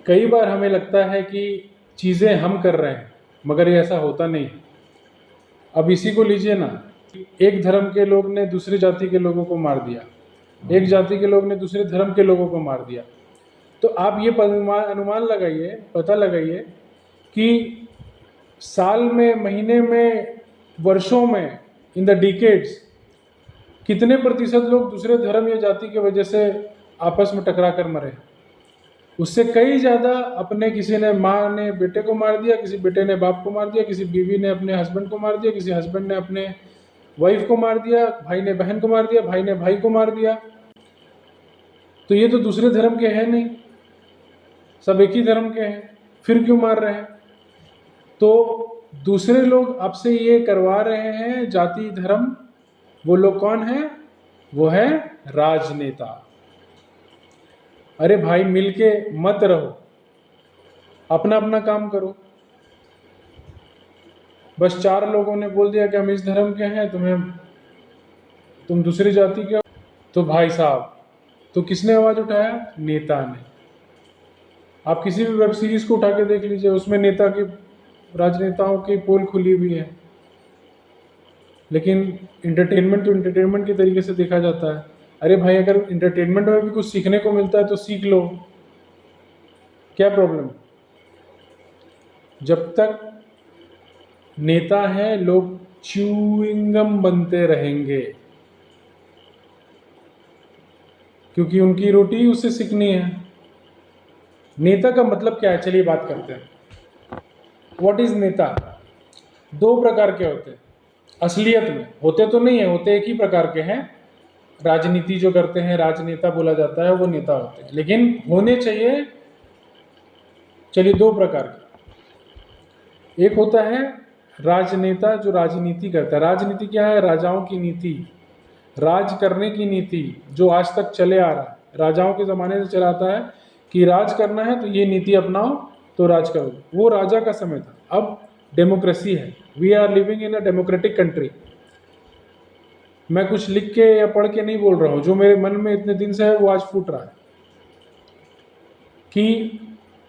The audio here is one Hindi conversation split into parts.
कई बार हमें लगता है कि चीज़ें हम कर रहे हैं, मगर ये ऐसा होता नहीं। अब इसी को लीजिए ना, एक धर्म के लोग ने दूसरी जाति के लोगों को मार दिया, एक जाति के लोग ने दूसरे धर्म के लोगों को मार दिया। तो आप ये अनुमान लगाइए, पता लगाइए कि साल में, महीने में, वर्षों में, इन द डिकेड्स कितने प्रतिशत लोग दूसरे धर्म या जाति की वजह से आपस में टकरा कर मरे। उससे कई ज़्यादा अपने, किसी ने, माँ ने बेटे को मार दिया, किसी बेटे ने बाप को मार दिया, किसी बीवी ने अपने हस्बैंड को मार दिया, किसी हस्बैंड ने अपने वाइफ को मार दिया, भाई ने बहन को मार दिया, भाई ने भाई को मार दिया। तो ये तो दूसरे धर्म के हैं नहीं, सब एक ही धर्म के हैं, फिर क्यों मार रहे हैं? तो दूसरे लोग आपसे ये करवा रहे हैं, जाति धर्म। वो लोग कौन है? वो है राजनेता। अरे भाई, मिलके मत रहो, अपना अपना काम करो। बस 4 लोगों ने बोल दिया कि हम इस धर्म के हैं, तुम दूसरी जाति के हो, तो भाई साहब, तो किसने आवाज़ उठाया? नेता ने। आप किसी भी वेब सीरीज को उठा के देख लीजिए, उसमें नेता की, राजनेताओं की पोल खुली हुई है। लेकिन इंटरटेनमेंट तो इंटरटेनमेंट के तरीके से देखा जाता है। अरे भाई, अगर इंटरटेनमेंट में भी कुछ सीखने को मिलता है तो सीख लो, क्या प्रॉब्लम? जब तक नेता है, लोग च्युइंगम बनते रहेंगे, क्योंकि उनकी रोटी उससे सीखनी है। नेता का मतलब क्या है? चलिए बात करते हैं। व्हाट इज नेता? 2 प्रकार के होते हैं असलियत में। होते तो नहीं है, होते एक ही प्रकार के हैं। राजनीति जो करते हैं, राजनेता बोला जाता है, वो नेता होते हैं। लेकिन होने चाहिए, चलिए, 2 प्रकार के। एक होता है राजनेता जो राजनीति करता है। राजनीति क्या है? राजाओं की नीति, राज करने की नीति, जो आज तक चले आ रहा है, राजाओं के ज़माने से चला आता है कि राज करना है तो ये नीति अपनाओ तो राज करो। वो राजा का समय था। अब डेमोक्रेसी है, we are living in a democratic country. मैं कुछ लिख के या पढ़ के नहीं बोल रहा हूँ, जो मेरे मन में इतने दिन से है वो आज फूट रहा है कि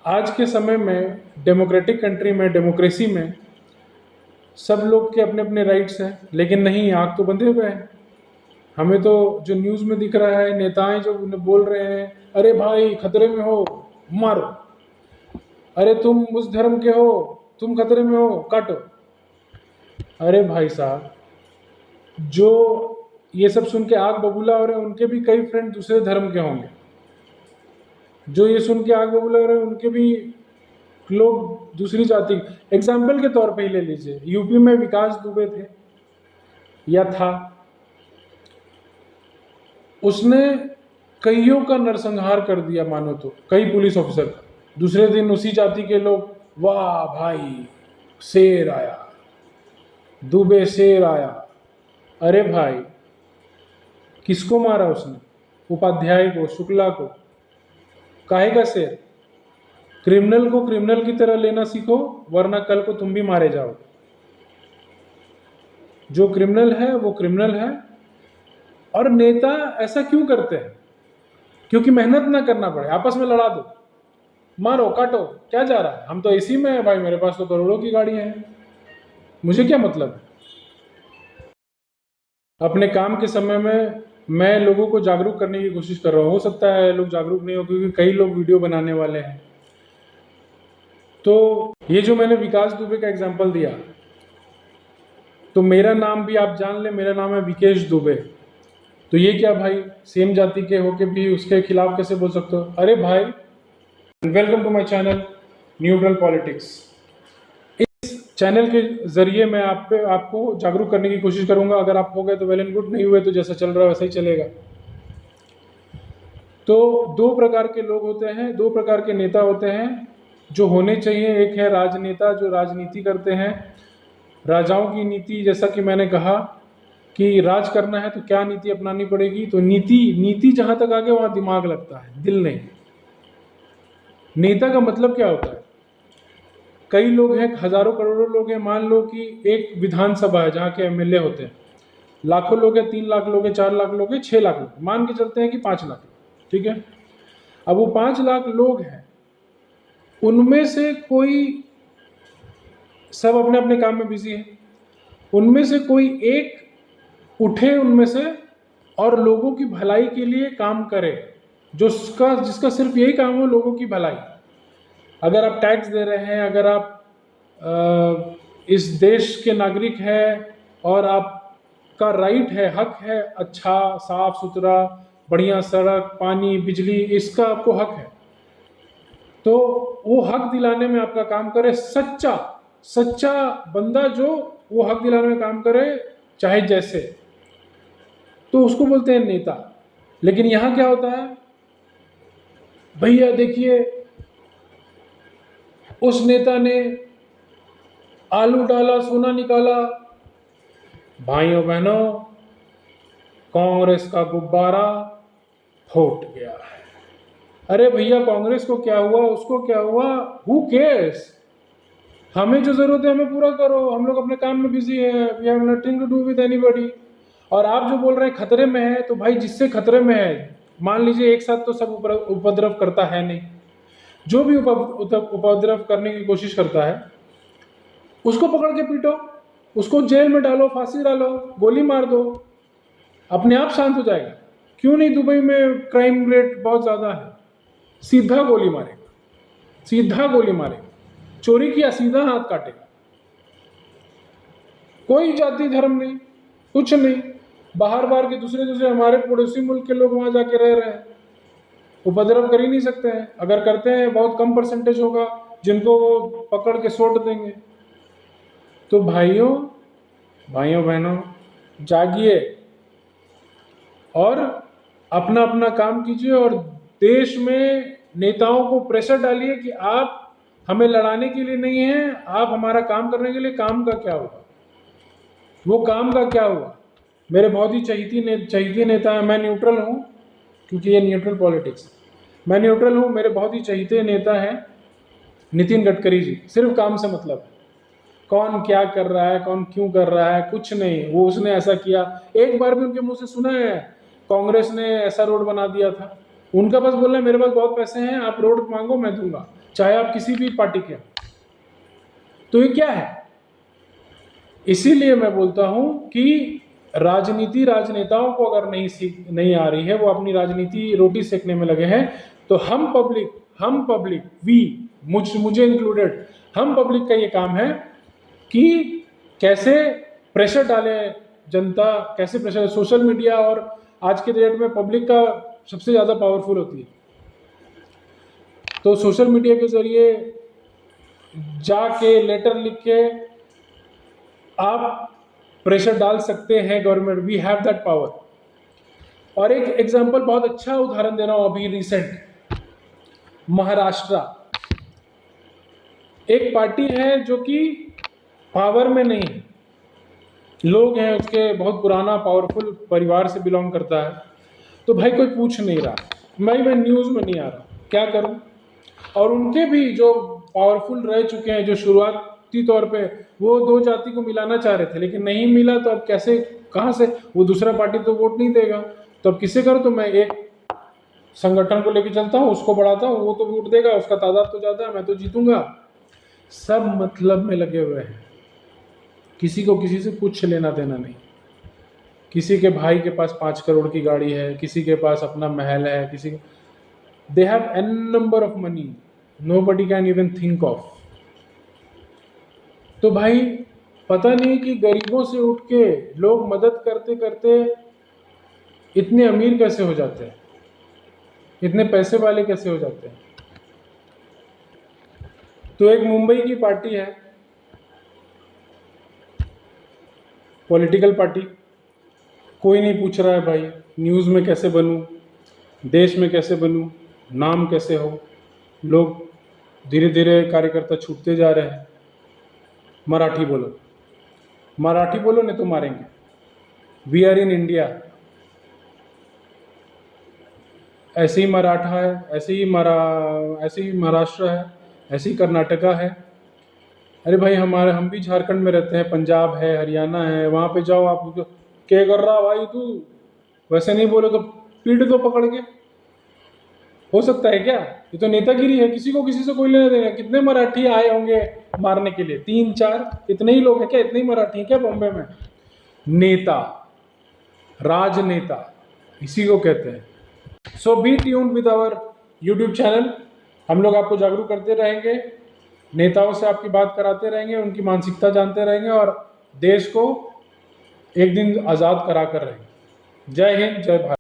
आज के समय में डेमोक्रेटिक कंट्री में, डेमोक्रेसी में, सब लोग के अपने अपने राइट्स हैं। लेकिन नहीं, आँख तो बंधे हुए हैं। हमें तो जो न्यूज़ में दिख रहा है, नेताएं जो बोल रहे हैं, अरे भाई खतरे में हो, मारो, अरे तुम उस धर्म के हो, तुम खतरे में हो, काटो। अरे भाई साहब, जो ये सब सुन के आग बबूला हो रहे हैं, उनके भी कई फ्रेंड दूसरे धर्म के होंगे। जो ये सुन के आग बबूला हो रहे हैं, उनके भी लोग दूसरी जाति। एग्जाम्पल के तौर पे ही ले लीजिए, यूपी में विकास दुबे थे या था, उसने कईयों का नरसंहार कर दिया, मानो तो कई पुलिस ऑफिसर का। दूसरे दिन उसी जाति के लोग, वाह भाई, शेर आया, दुबे शेर आया। अरे भाई, किसको मारा उसने? उपाध्याय को, शुक्ला को। काहे का शेर? क्रिमिनल को क्रिमिनल की तरह लेना सीखो, वरना कल को तुम भी मारे जाओ। जो क्रिमिनल है वो क्रिमिनल है। और नेता ऐसा क्यों करते हैं? क्योंकि मेहनत ना करना पड़े, आपस में लड़ा दो, मारो काटो, क्या जा रहा है? हम तो इसी में है भाई, मेरे पास तो करोड़ों की गाड़ियां हैं, मुझे क्या मतलब? अपने काम के समय में मैं लोगों को जागरूक करने की कोशिश कर रहा हूँ। हो सकता है लोग जागरूक नहीं हो, क्योंकि कई लोग वीडियो बनाने वाले हैं। तो ये जो मैंने विकास दुबे का एग्जाम्पल दिया, तो मेरा नाम भी आप जान लें, मेरा नाम है विकेश दुबे। तो ये क्या भाई, सेम जाति के होके भी उसके खिलाफ कैसे बोल सकते हो? अरे भाई, welcome to my channel neutral politics. इस चैनल के जरिए मैं आपको जागरूक करने की कोशिश करूंगा। अगर आप हो गए तो वेल एंड गुड, नहीं हुए तो जैसा चल रहा है वैसा ही चलेगा। तो 2 प्रकार के लोग होते हैं, 2 प्रकार के नेता होते हैं जो होने चाहिए। एक है राजनेता जो राजनीति करते हैं, राजाओं की नीति। जैसा कि मैंने कहा कि राज करना है तो क्या नीति अपनानी पड़ेगी, तो नीति जहां तक आगे वहां दिमाग लगता है, दिल नहीं। नेता का मतलब क्या होता है? कई लोग हैं, हजारों करोड़ों लोग हैं। मान लो कि एक विधानसभा है जहाँ के एमएलए होते हैं, लाखों लोग हैं, 3 लाख लोग हैं, 4 लाख लोग हैं, 6 लाख लोग, मान के चलते हैं कि 5 लाख लोग, ठीक है। अब वो 5 लाख लोग हैं, उनमें से कोई, सब अपने अपने काम में बिजी है, उनमें से कोई एक उठे उनमें से और लोगों की भलाई के लिए काम करे, जिसका सिर्फ यही काम हो लोगों की भलाई। अगर आप टैक्स दे रहे हैं, अगर आप इस देश के नागरिक हैं और आपका राइट है, हक है, अच्छा साफ सुथरा बढ़िया सड़क पानी बिजली, इसका आपको हक है, तो वो हक दिलाने में आपका काम करे सच्चा सच्चा बंदा, जो वो हक दिलाने में काम करे चाहे जैसे, तो उसको बोलते हैं नेता। लेकिन यहाँ क्या होता है, भैया देखिए उस नेता ने आलू डाला सोना निकाला। भाइयों बहनों, कांग्रेस का गुब्बारा फूट गया है। अरे भैया कांग्रेस को क्या हुआ, उसको क्या हुआ, हु केयर्स। हमें जो जरूरत है हमें पूरा करो, हम लोग अपने काम में बिजी है, we have nothing to do with anybody. और आप जो बोल रहे हैं खतरे में है, तो भाई जिससे खतरे में है, मान लीजिए एक साथ तो सब उपद्रव करता है नहीं, जो भी उपद्रव करने की कोशिश करता है उसको पकड़ के पीटो, उसको जेल में डालो, फांसी डालो, गोली मार दो, अपने आप शांत हो जाएगा। क्यों नहीं, दुबई में क्राइम रेट बहुत ज़्यादा है, सीधा गोली मारेगा, सीधा गोली मारेगा, चोरी किया सीधा हाथ काटेगा, कोई जाति धर्म नहीं, कुछ नहीं। बाहर बाहर के दूसरे दूसरे हमारे पड़ोसी मुल्क के लोग वहाँ जाके रह रहे हैं, उपद्रव कर ही नहीं सकते हैं, अगर करते हैं बहुत कम परसेंटेज होगा जिनको वो पकड़ के सोट देंगे। तो भाइयों बहनों, जागिए और अपना अपना काम कीजिए, और देश में नेताओं को प्रेशर डालिए कि आप हमें लड़ाने के लिए नहीं हैं, आप हमारा काम करने के लिए। काम का क्या हुआ, वो काम का क्या हुआ। मेरे बहुत ही चहीते नेता हैं, मैं न्यूट्रल हूँ क्योंकि ये न्यूट्रल पॉलिटिक्स, मैं न्यूट्रल हूँ। मेरे बहुत ही चहीते नेता हैं नितिन गडकरी जी, सिर्फ काम से मतलब है, कौन क्या कर रहा है, कौन क्यों कर रहा है, कुछ नहीं। वो उसने ऐसा किया, एक बार भी उनके मुंह से सुना है कांग्रेस ने ऐसा रोड बना दिया था? उनका बस बोलना है मेरे पास बहुत पैसे हैं, आप रोड मांगो मैं दूंगा, चाहे आप किसी भी पार्टी के। तो ये क्या है? इसीलिए मैं बोलता हूं कि राजनीति राजनेताओं को अगर नहीं आ रही है, वो अपनी राजनीति रोटी सेकने में लगे हैं, तो हम पब्लिक वी, मुझे इंक्लूडेड, हम पब्लिक का ये काम है कि कैसे प्रेशर डाले जनता, कैसे प्रेशर। सोशल मीडिया और आज के डेट में पब्लिक का सबसे ज़्यादा पावरफुल होती है, तो सोशल मीडिया के जरिए जाके लेटर लिख के आप प्रेशर डाल सकते हैं government, we have that power. और एक एग्जांपल, बहुत अच्छा उदाहरण दे रहा हूं, अभी रिसेंट महाराष्ट्र, एक पार्टी है जो कि पावर में नहीं है, लोग हैं उसके बहुत पुराना पावरफुल परिवार से बिलोंग करता है, तो भाई कोई पूछ नहीं रहा, मैं न्यूज़ में नहीं आ रहा, क्या करूं। और उनके भी जो पावरफुल रह चुके हैं, जो शुरुआती तौर पे वो दो जाति को मिलाना चाह रहे थे लेकिन नहीं मिला, तो अब कैसे, कहाँ से, वो दूसरा पार्टी तो वोट नहीं देगा, तो अब किससे करो, तो मैं एक संगठन को लेके चलता हूँ, उसको बढ़ाता हूँ, वो तो वोट देगा, उसका तादाद तो ज़्यादा है, मैं तो जीतूंगा। सब मतलब में लगे हुए हैं, किसी को किसी से कुछ लेना देना नहीं। किसी के भाई के पास 5 करोड़ की गाड़ी है, किसी के पास अपना महल है, किसी के, they have n number of money, nobody can even think of। तो भाई पता नहीं कि गरीबों से उठ के लोग मदद करते करते इतने अमीर कैसे हो जाते हैं, इतने पैसे वाले कैसे हो जाते हैं। तो एक मुंबई की पार्टी है, पॉलिटिकल पार्टी, कोई नहीं पूछ रहा है भाई न्यूज़ में कैसे बनूं, देश में कैसे बनूं, नाम कैसे हो। लोग धीरे धीरे कार्यकर्ता छूटते जा रहे हैं। मराठी बोलो, मराठी बोलो नहीं तो मारेंगे, वी आर इन इंडिया। ऐसे ही मराठा है, ऐसे ही महाराष्ट्र है, ऐसे ही कर्नाटका है। अरे भाई हम भी झारखंड में रहते हैं, पंजाब है, हरियाणा है, वहाँ पे जाओ आप, क्या कर रहा भाई तू, वैसे नहीं बोले तो पीट दो पकड़ के। हो सकता है क्या? ये तो नेतागिरी है, किसी को किसी से कोई लेना देना। कितने मराठी आए होंगे मारने के लिए? 3-4, इतने ही लोग हैं क्या? इतने ही मराठी हैं क्या बॉम्बे में? नेता, राजनेता, इसी को कहते हैं। So be tuned with our YouTube channel. हम लोग आपको जागरूक करते रहेंगे, नेताओं से आपकी बात कराते रहेंगे, उनकी मानसिकता जानते रहेंगे और देश को एक दिन आज़ाद करा कर रहेंगे। जय हिंद, जय भारत।